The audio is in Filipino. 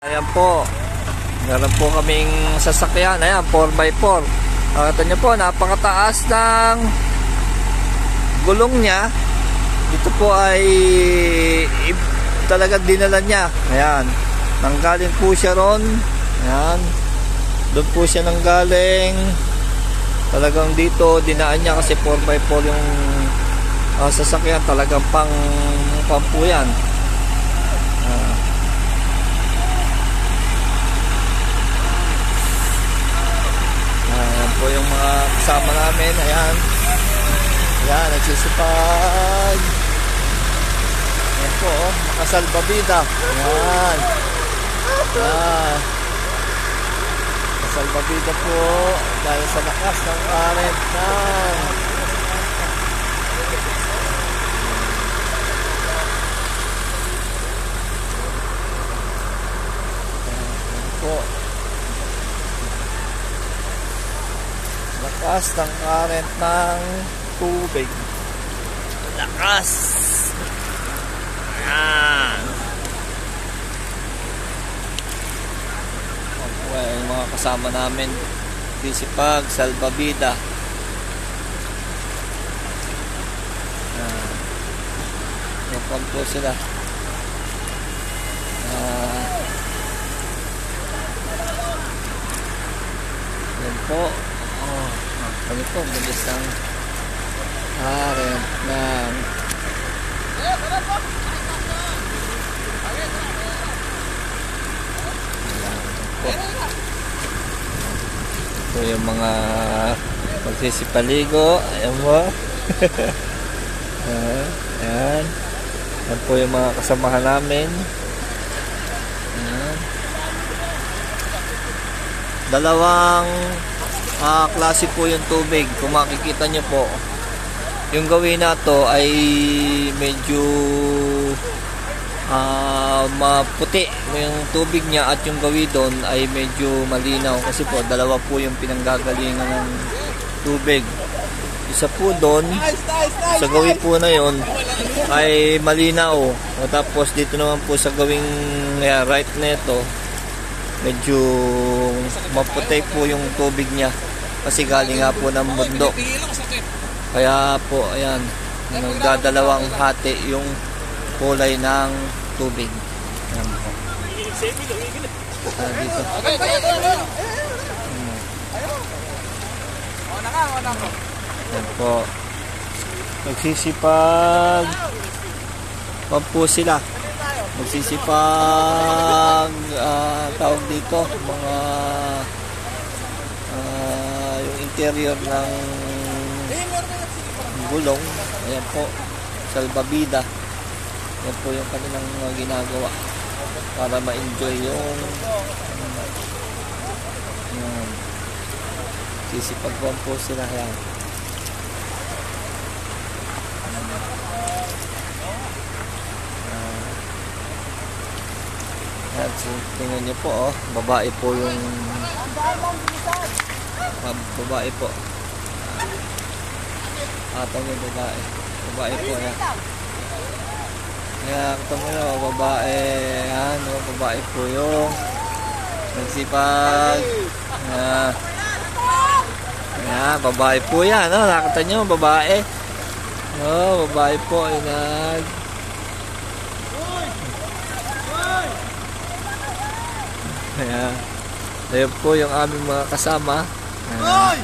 Ayan po, meron po kaming sasakyan. Ayan, 4x4. Nakita nyo po, napakataas ng gulong niya. Ito po ay talagang dinala niya. Ayan, nanggaling po siya ron. Ayan, doon po siya nanggaling. Talagang dito, dinaan niya kasi 4x4 yung sasakyan. Talagang pang po yan. Ayan po yung mga kasama namin. Ayan. Ayan, nagsisipag. Ayan po, makasalbabida. Ayan. Ayan. Makasalbabida po dahil sa lakas ng current ng po. Lakas ng current ng tubig. Lakas. Ayan. Okay, yung mga kasama namin. Sisipag, salbabida. Ayan po sila. Ayan po. Kami po, bilis ng current ng ito yung mga magsisipaligo. Ayan mo. Ayan. Ayan po yung mga kasamahan namin. Ayan. Dalawang klase po yung tubig. Kung makikita nyo po, yung gawin na to ay medyo maputi yung tubig niya, at yung gawin doon ay medyo malinaw kasi po dalawa po yung pinanggagalingan ng tubig. Isa po doon sa gawin po na yon ay malinaw, o tapos dito naman po sa gawing right na ito medyo maputi po yung tubig niya kasi galing nga po ng bundok. Kaya po, ayan, nagdadalawang hati yung kulay ng tubig. Ayan po. Dito. Ayan po. Nagsisipag. Wag po sila. Magsisipag, tawag dito, mga yung interior ng gulong. Ayan po, salbabida. Ayan po yung kanilang ginagawa para ma-enjoy yung sisipagwan po sila. Ayan. Ayan, so, tingnan nyo po, oh, babae po yung babae po. Atang yung babae. Babae po, ayan. Ayan, ito mo yun, babae. Ayan, oh, babae po yung nagsipag. Ayan. Ayan, babae po yan, oh, nakita nyo, babae. Oh, babae po, ayan. Ayan. Ayan po yung aming mga kasama. Ayan.